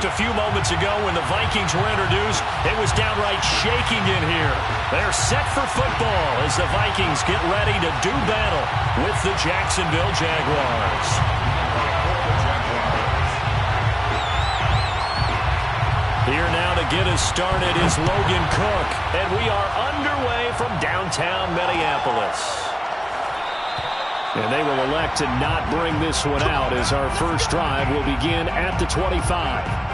A few moments ago when the Vikings were introduced, it was downright shaking in here. They're set for football as the Vikings get ready to do battle with the Jacksonville Jaguars. Here now to get us started is Logan Cook, and we are underway from downtown Minneapolis. And they will elect to not bring this one out as our first drive will begin at the 25.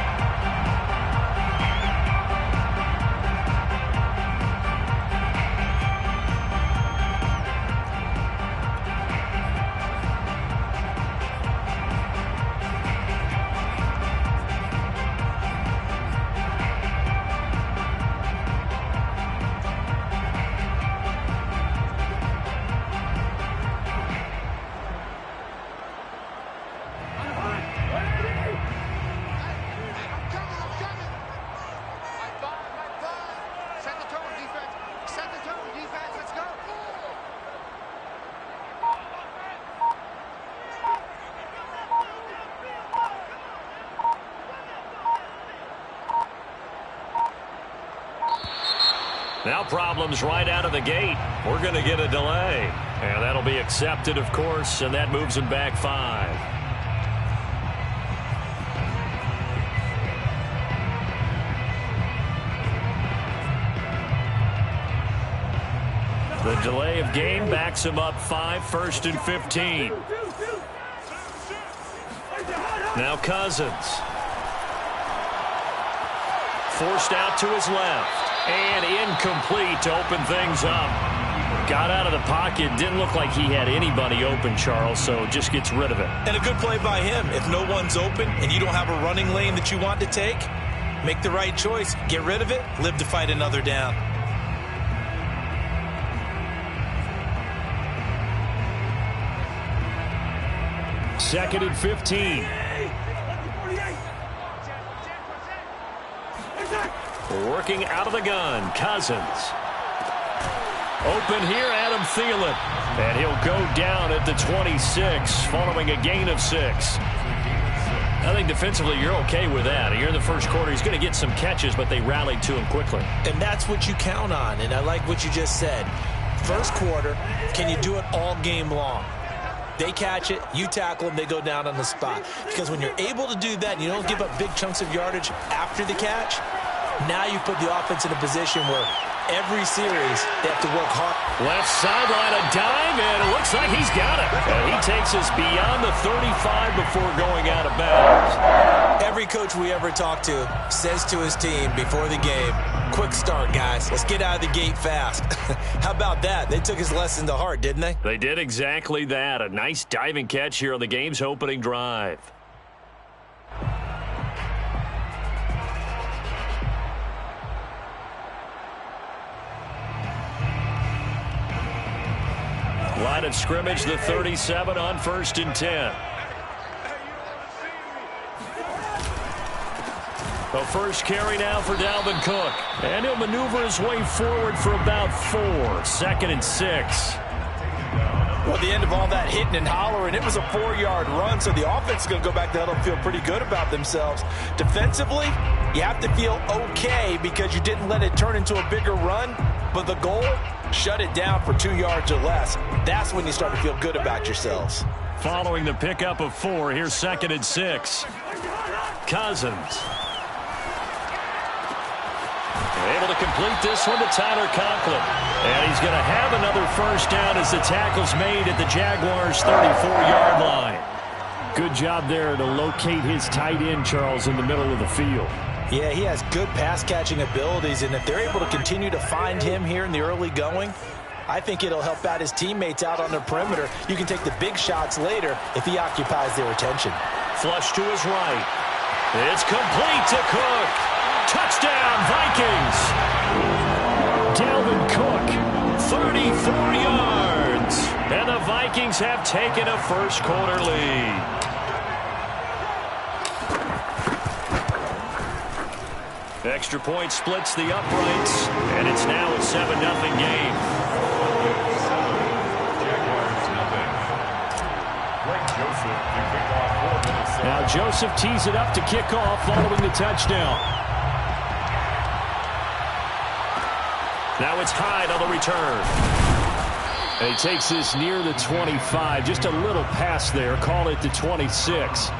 Now problems right out of the gate. We're going to get a delay. And that'll be accepted, of course, and that moves them back 5. The delay of game backs him up 5, 1st and 15. Now Cousins. Forced out to his left. And incomplete to open things up. Got out of the pocket. Didn't look like he had anybody open, Charles, so just gets rid of it. And a good play by him. If no one's open and you don't have a running lane that you want to take, make the right choice. Get rid of it. Live to fight another down. Second and 15. Working out of the gun, Cousins. Open here, Adam Thielen. And he'll go down at the 26 following a gain of 6. I think defensively you're okay with that. Here in the first quarter, he's going to get some catches, but they rallied to him quickly. And that's what you count on, and I like what you just said. First quarter, can you do it all game long? They catch it, you tackle them, they go down on the spot. Because when you're able to do that and you don't give up big chunks of yardage after the catch, now you put the offense in a position where every series they have to work hard. Left sideline, a dive, and it looks like he's got it. And he takes us beyond the 35 before going out of bounds. Every coach we ever talk to says to his team before the game, quick start, guys. Let's get out of the gate fast. How about that? They took his lesson to heart, didn't they? They did exactly that. A nice diving catch here on the game's opening drive. Line of scrimmage, the 37 on 1st and 10. The first carry now for Dalvin Cook. And he'll maneuver his way forward for about 4. 2nd and 6. Well, the end of all that hitting and hollering, it was a 4-yard run, so the offense is going to go back to huddle and feel pretty good about themselves. Defensively, you have to feel okay because you didn't let it turn into a bigger run, but the goal, shut it down for 2 yards or less. That's when you start to feel good about yourselves. Following the pickup of 4, here's 2nd and 6. Cousins. Able to complete this one to Tyler Conklin. And he's going to have another first down as the tackle's made at the Jaguars' 34-yard line. Good job there to locate his tight end, Charles, in the middle of the field. Yeah, he has good pass-catching abilities, and if they're able to continue to find him here in the early going, I think it'll help out his teammates out on the perimeter. You can take the big shots later if he occupies their attention. Flush to his right. It's complete to Cook. Touchdown, Vikings. Dalvin Cook, 34 yards. And the Vikings have taken a first quarter lead. Extra point splits the uprights, and it's now a 7-0 game. Greg Joseph, the kickoff for Minnesota. Now Joseph tees it up to kick off following the touchdown. Now it's Hyde on the return. And he takes this near the 25. Just a little pass there. Call it the 26.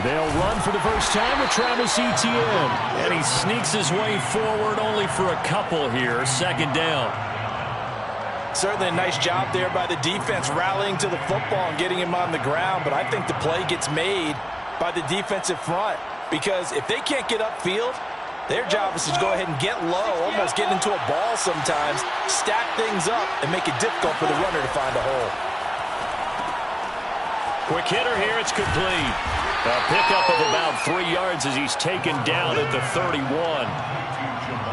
They'll run for the first time with Travis Etienne. And he sneaks his way forward only for a couple here. Second down. Certainly a nice job there by the defense rallying to the football and getting him on the ground. But I think the play gets made by the defensive front. Because if they can't get upfield, their job is to go ahead and get low, almost get into a ball sometimes, stack things up, and make it difficult for the runner to find a hole. Quick hitter here. It's complete. A pickup of about 3 yards as he's taken down at the 31.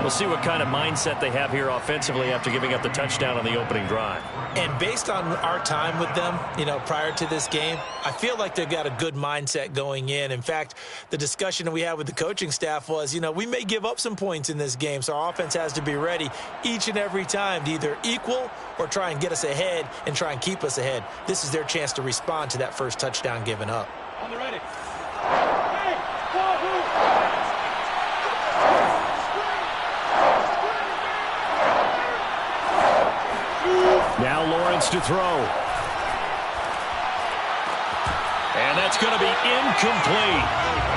We'll see what kind of mindset they have here offensively after giving up the touchdown on the opening drive. And based on our time with them, prior to this game, I feel like they've got a good mindset going in. In fact, the discussion that we had with the coaching staff was, we may give up some points in this game, so our offense has to be ready each and every time to either equal or try and get us ahead and try and keep us ahead. This is their chance to respond to that first touchdown given up. On the ready. Now Lawrence to throw. And that's going to be incomplete.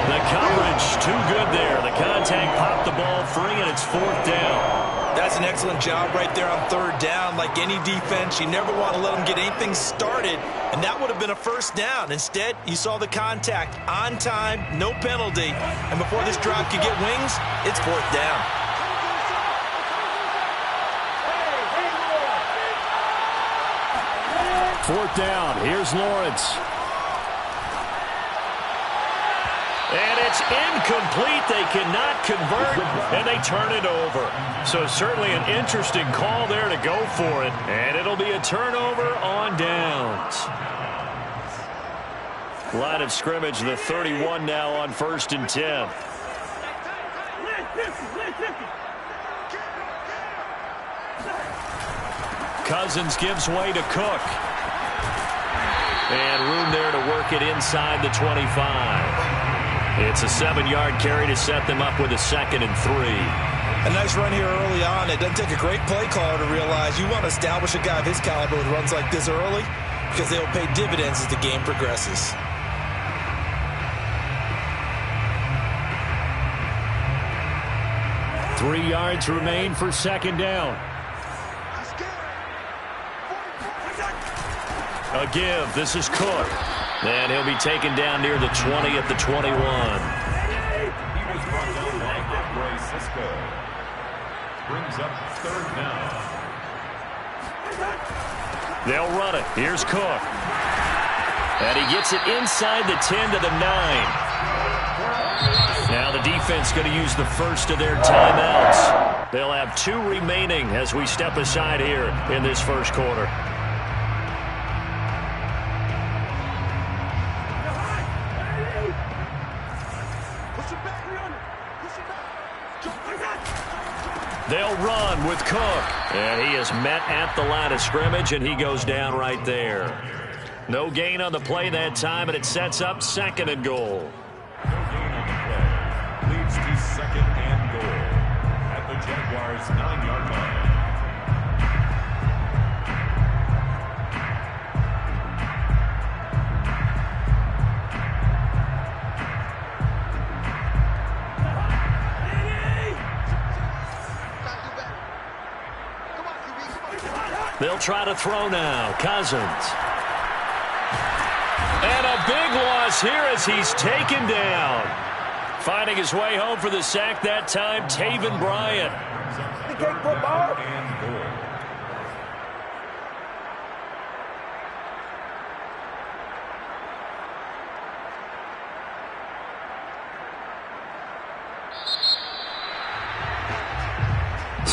The coverage too good there. The contact popped the ball free, and it's fourth down. That's an excellent job right there on third down. Like any defense, you never want to let them get anything started, and that would have been a first down. Instead, you saw the contact on time, no penalty, and before this drive could get wings, it's fourth down. Fourth down. Here's Lawrence. And it's incomplete. They cannot convert, and they turn it over. So certainly an interesting call there to go for it. And it'll be a turnover on downs. Line of scrimmage, the 31 now on 1st and 10. Cousins gives way to Cook. And room there to work it inside the 25. It's a 7-yard carry to set them up with a 2nd and 3. A nice run here early on. It doesn't take a great play caller to realize you want to establish a guy of his caliber with runs like this early because they'll pay dividends as the game progresses. Three yards remain for second down. A give. This is Cook. And he'll be taken down near the 20 at the 21. He was brought down by Ray Cisco. Brings up third down. They'll run it. Here's Cook. And he gets it inside the 10 to the 9. Now the defense going to use the first of their timeouts. They'll have 2 remaining as we step aside here in this first quarter. They'll run with Cook. And he is met at the line of scrimmage, and he goes down right there. No gain on the play that time, and it sets up 2nd and goal. No gain on the play. Leads to 2nd and goal at the Jaguars' 9-yard line. They'll try to throw now. Cousins. And a big loss here as he's taken down. Finding his way home for the sack that time, Taven Bryant.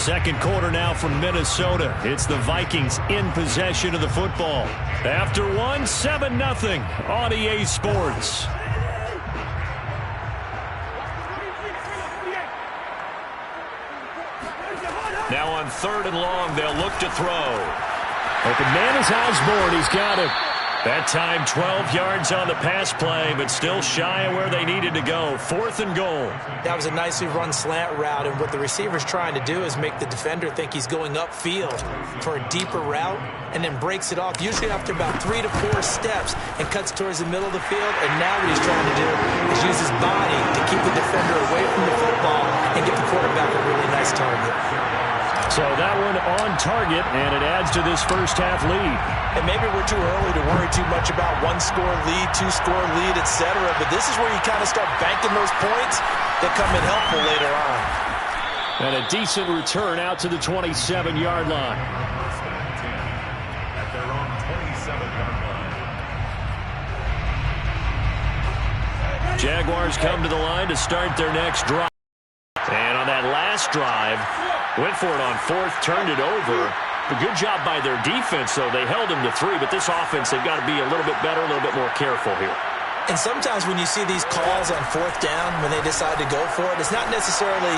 Second quarter now from Minnesota. It's the Vikings in possession of the football. After one, 7-0 on EA Sports. Now on 3rd and long, they'll look to throw. Open man is Osborne. He's got it. That time 12 yards on the pass play, but still shy of where they needed to go. 4th and goal. That was a nicely run slant route, and what the receiver's trying to do is make the defender think he's going upfield for a deeper route and then breaks it off, usually after about 3 to 4 steps, and cuts towards the middle of the field. And now what he's trying to do is use his body to keep the defender away from the football and get the quarterback a really nice target. So that one on target, and it adds to this first half lead. And maybe we're too early to worry too much about 1-score lead, 2-score lead, etc. But this is where you kind of start banking those points that come in helpful later on. And a decent return out to the 27-yard line. At their own 27-yard line. Jaguars come to the line to start their next drive. And on that last drive, went for it on 4th, turned it over. A good job by their defense, though. They held them to 3, but this offense, they've got to be a little bit better, a little bit more careful here. And sometimes when you see these calls on 4th down, when they decide to go for it, it's not necessarily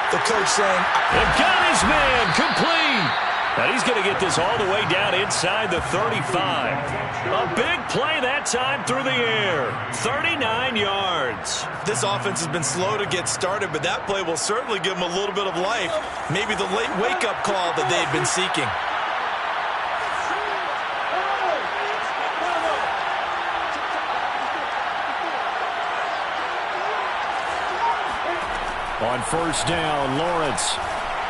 the coach saying, they've got his man complete. And he's going to get this all the way down inside the 35. A big play that time through the air. 39 yards. This offense has been slow to get started, but that play will certainly give them a little bit of life. Maybe the late wake-up call that they've been seeking. On 1st down, Lawrence.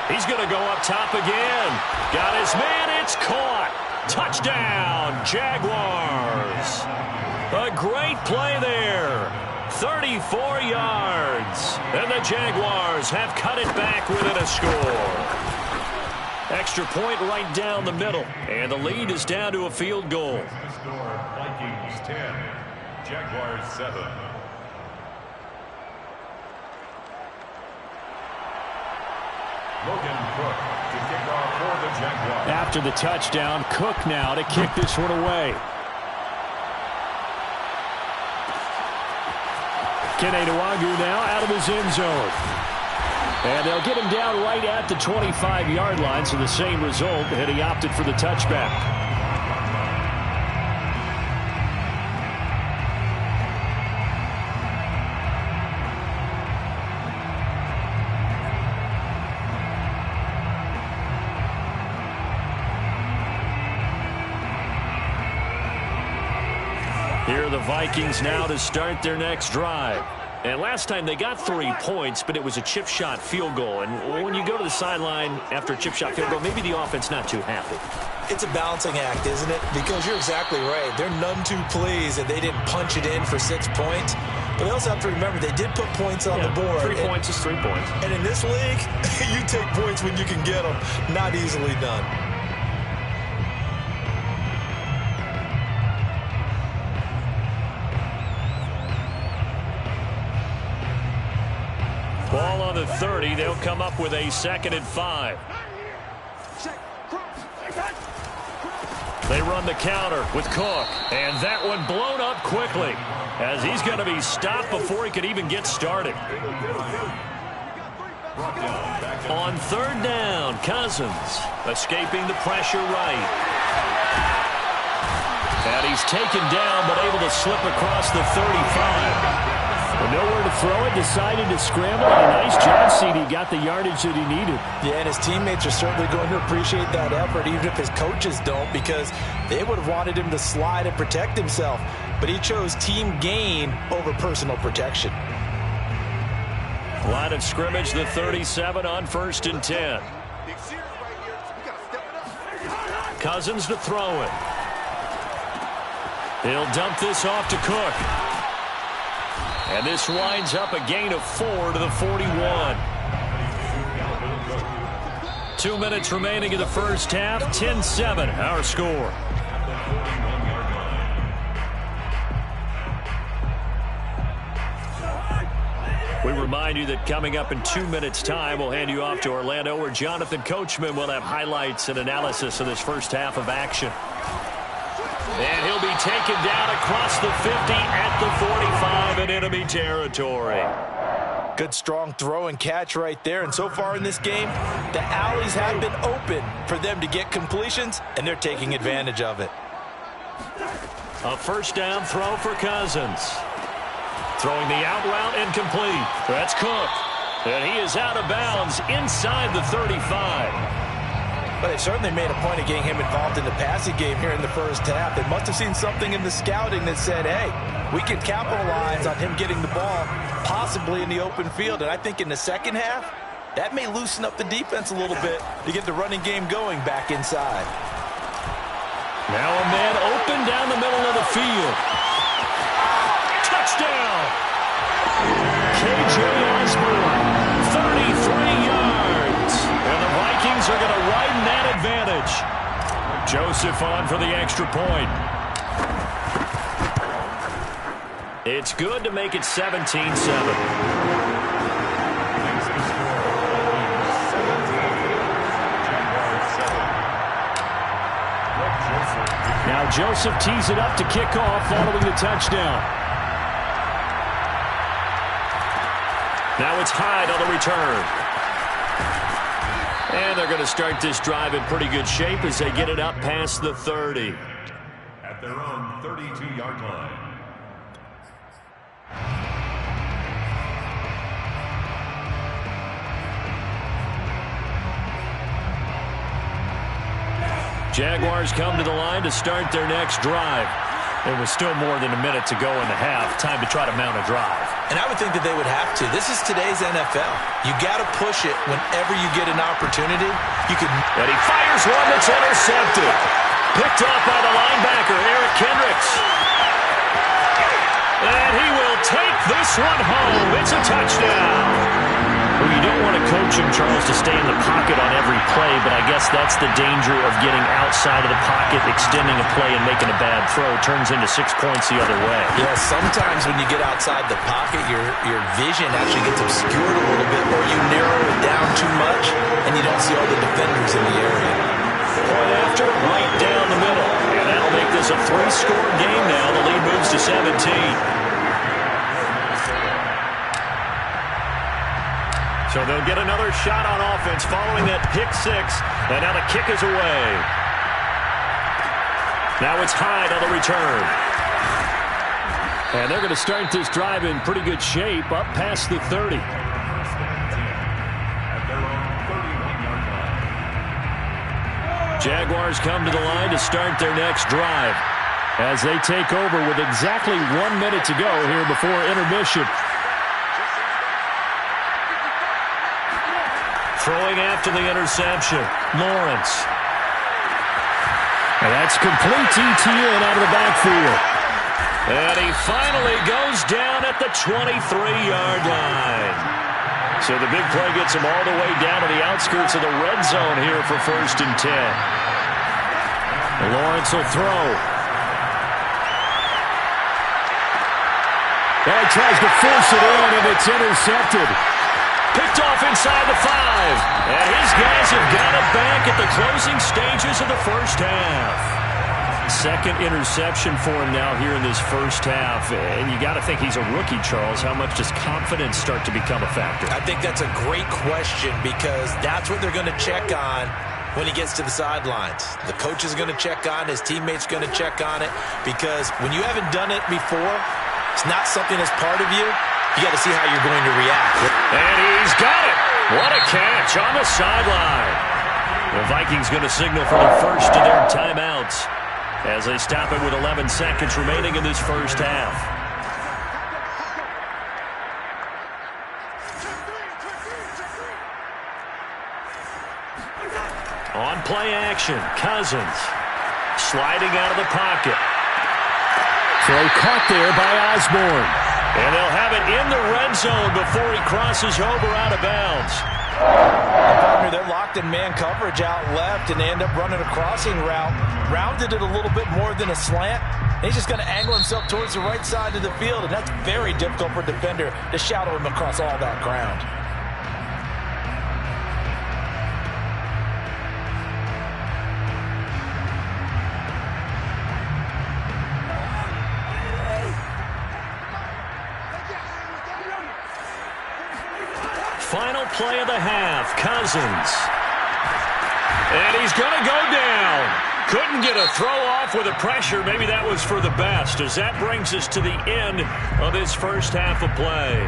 He's going to go up top again. Got his man. It's caught. Touchdown, Jaguars. A great play there. 34 yards. And the Jaguars have cut it back within a score. Extra point right down the middle. And the lead is down to a field goal. Vikings 10, Jaguars 7. Logan Cook to kick off for the Jaguars. After the touchdown, Cook now to kick this one away. Kene Nwangwu now out of his end zone. And they'll get him down right at the 25-yard line, so the same result, and he opted for the touchback. Here are the Vikings now to start their next drive. And last time they got 3 points, but it was a chip shot field goal. And when you go to the sideline after a chip shot field goal, maybe the offense not too happy. It's a balancing act, isn't it? Because you're exactly right. They're none too pleased that they didn't punch it in for 6 points. But they also have to remember they did put points on the board. 3 points is 3 points. And in this league, you take points when you can get them. Not easily done. Ball on the 30. They'll come up with a 2nd and 5. They run the counter with Cook. And that one blown up quickly as he's going to be stopped before he could even get started. On 3rd down, Cousins escaping the pressure right. And he's taken down but able to slip across the 35. But nowhere to throw it, decided to scramble, and a nice job, CD. Got the yardage that he needed. Yeah, and his teammates are certainly going to appreciate that effort, even if his coaches don't, because they would have wanted him to slide and protect himself. But he chose team gain over personal protection. Line of scrimmage, the 37 on 1st and 10. Cousins to throw it. He'll dump this off to Cook. And this winds up a gain of 4 to the 41. 2 minutes remaining in the first half. 10-7, our score. We remind you that coming up in 2 minutes' time, we'll hand you off to Orlando, where Jonathan Coachman will have highlights and analysis of this first half of action. And he'll be taken down across the 50 at the 45 in enemy territory. Good strong throw and catch right there. And so far in this game, the alleys have been open for them to get completions, and they're taking advantage of it. A first down throw for Cousins. Throwing the out route incomplete. That's Cook. And he is out of bounds inside the 35. But they certainly made a point of getting him involved in the passing game here in the first half. They must have seen something in the scouting that said, hey, we can capitalize on him getting the ball possibly in the open field. And I think in the second half, that may loosen up the defense a little bit to get the running game going back inside. Now a man open down the middle of the field. Touchdown! K.J. Osborne, 33 yards. And the Vikings are going to widen that advantage. Joseph on for the extra point. It's good to make it 17-7. Now Joseph tees it up to kick off following the touchdown. Now it's Hyde on the return. And they're going to start this drive in pretty good shape as they get it up past the 30. At their own 32-yard line. Jaguars come to the line to start their next drive. There was still more than a minute to go in the half. Time to try to mount a drive. And I would think that they would have to. This is today's NFL. You got to push it whenever you get an opportunity. And he fires one that's intercepted. Picked off by the linebacker, Eric Kendricks. And he will take this one home. It's a touchdown. Well, you don't want to coach him, Charles, to stay in the pocket on every play, but I guess that's the danger of getting outside of the pocket, extending a play, and making a bad throw. Turns into 6 points the other way. Yeah, sometimes when you get outside the pocket, your vision actually gets obscured a little bit, or you narrow it down too much, and you don't see all the defenders in the area. Point after, right down the middle. And that'll make this a 3-score game now. The lead moves to 17. So they'll get another shot on offense following that pick six. And now the kick is away. Now it's Hyde on the return. And they're going to start this drive in pretty good shape up past the 30. Jaguars come to the line to start their next drive as they take over with exactly 1 minute to go here before intermission. Throwing after the interception, Lawrence. And that's complete ETN out of the backfield. And he finally goes down at the 23-yard line. So the big play gets him all the way down to the outskirts of the red zone here for 1st and 10. Lawrence will throw. And he tries to force it in, and it's intercepted. Picked off inside the 5. And his guys have got it back at the closing stages of the first half. Second interception for him now here in this first half. And you got to think he's a rookie, Charles. How much does confidence start to become a factor? I think that's a great question because that's what they're going to check on when he gets to the sidelines. The coach is going to check on, his teammates going to check on it, because when you haven't done it before, it's not something that's part of you. You got to see how you're going to react. And he's got it. What a catch on the sideline. The Vikings going to signal for the first of their timeouts as they stop it with 11 seconds remaining in this first half. On play action, Cousins sliding out of the pocket. Throw caught there by Osborne. And they'll have it in the red zone before he crosses over out of bounds. They're locked in man coverage out left, and they end up running a crossing route. Rounded it a little bit more than a slant. And he's just going to angle himself towards the right side of the field, and that's very difficult for a defender to shadow him across all that ground. Final play of the half, Cousins. And he's going to go down. Couldn't get a throw off with the pressure. Maybe that was for the best, as that brings us to the end of this first half of play.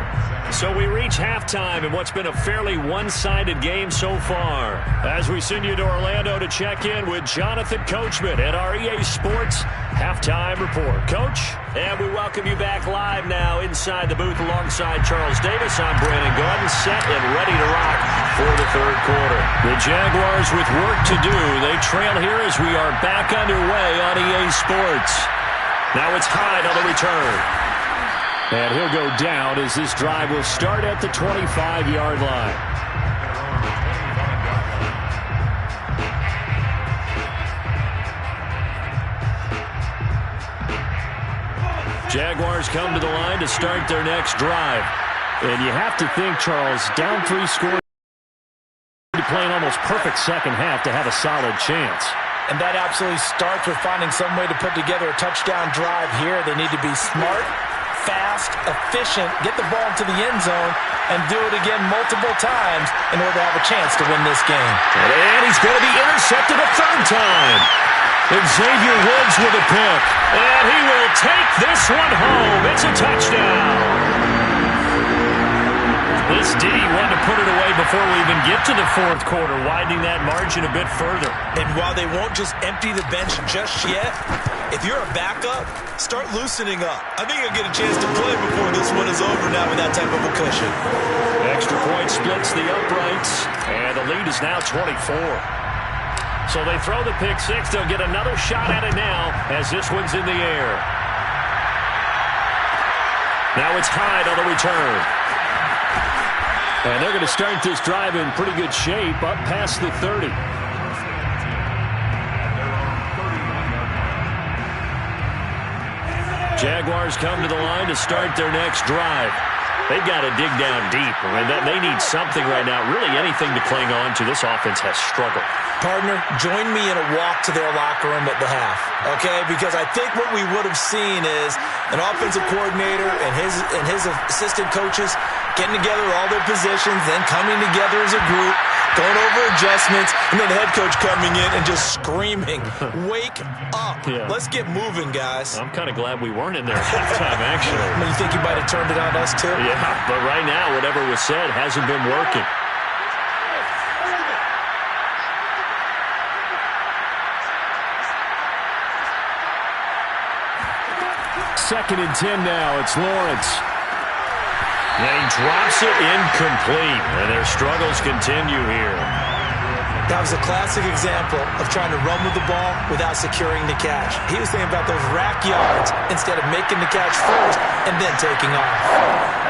So we reach halftime in what's been a fairly one-sided game so far. As we send you to Orlando to check in with Jonathan Coachman at our EA Sports Halftime Report. Coach, and we welcome you back live now inside the booth alongside Charles Davis. I'm Brandon Gaudin, set and ready to rock for the third quarter. The Jaguars with work to do. They trail here as we are back underway on EA Sports. Now it's Hyde on the return. And he'll go down as this drive will start at the 25-yard line. Jaguars come to the line to start their next drive. And you have to think, Charles, down 3 scores, playing almost perfect second half to have a solid chance. And that absolutely starts with finding some way to put together a touchdown drive here. They need to be smart, fast, efficient, get the ball to the end zone, and do it again multiple times in order to have a chance to win this game. And he's going to be intercepted a third time. Xavier Woods with a pick. And he will take this one home. It's a touchdown. This D wanted to put it away before we even get to the fourth quarter, widening that margin a bit further. And while they won't just empty the bench just yet, if you're a backup, start loosening up. I think you'll get a chance to play before this one is over now with that type of a cushion. Extra point splits the uprights, and the lead is now 24. So they throw the pick six. They'll get another shot at it now as this one's in the air. Now it's Hyde on the return. And they're going to start this drive in pretty good shape, up past the 30. Jaguars come to the line to start their next drive. They've got to dig down deep. I mean, they need something right now, really anything to cling on to. This offense has struggled. Partner, join me in a walk to their locker room at the half, okay? Because I think what we would have seen is an offensive coordinator and his assistant coaches getting together all their positions, then coming together as a group, going over adjustments, and then the head coach coming in and just screaming, wake up. Yeah. Let's get moving, guys. I'm kind of glad we weren't in there at halftime, actually. I mean, you think you might have turned it on us, too? Yeah, but right now, whatever was said hasn't been working. Second and 10 now. It's Lawrence. And he drops it incomplete. And their struggles continue here. That was a classic example of trying to run with the ball without securing the catch. He was thinking about those rack yards instead of making the catch first and then taking off.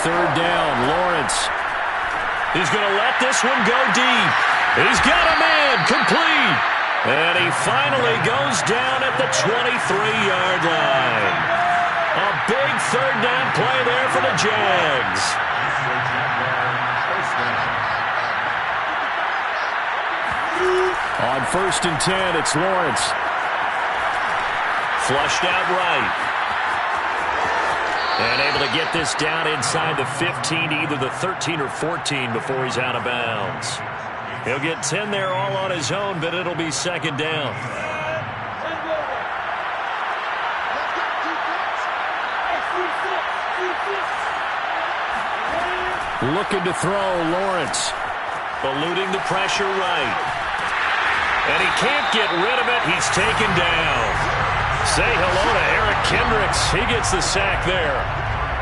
Third down, Lawrence. He's going to let this one go deep. He's got a man, complete. And he finally goes down at the 23-yard line. A big third down play there for the Jags. On 1st and 10, it's Lawrence. Flushed out right. And able to get this down inside the 15, either the 13 or 14 before he's out of bounds. He'll get 10 there all on his own, but it'll be second down. Looking to throw, Lawrence. Eluding the pressure right. And he can't get rid of it. He's taken down. Say hello to Eric Kendricks. He gets the sack there.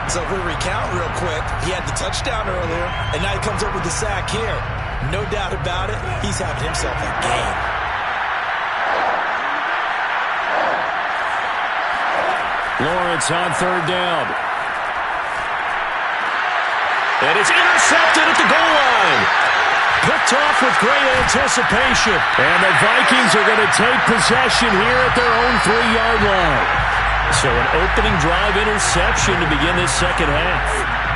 So if we recount real quick, he had the touchdown earlier, and now he comes up with the sack here. No doubt about it, he's having himself a game. Lawrence on third down. And it's intercepted at the goal line. Picked off with great anticipation. And the Vikings are going to take possession here at their own 3-yard line. So an opening drive interception to begin this second half.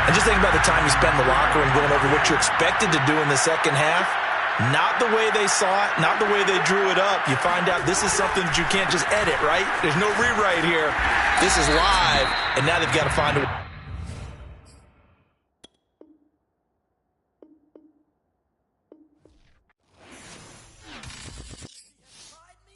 And just think about the time you spent in the locker room going over what you expected to do in the second half. Not the way they saw it, not the way they drew it up. You find out this is something that you can't just edit, right? There's no rewrite here. This is live, and now they've got to find a way.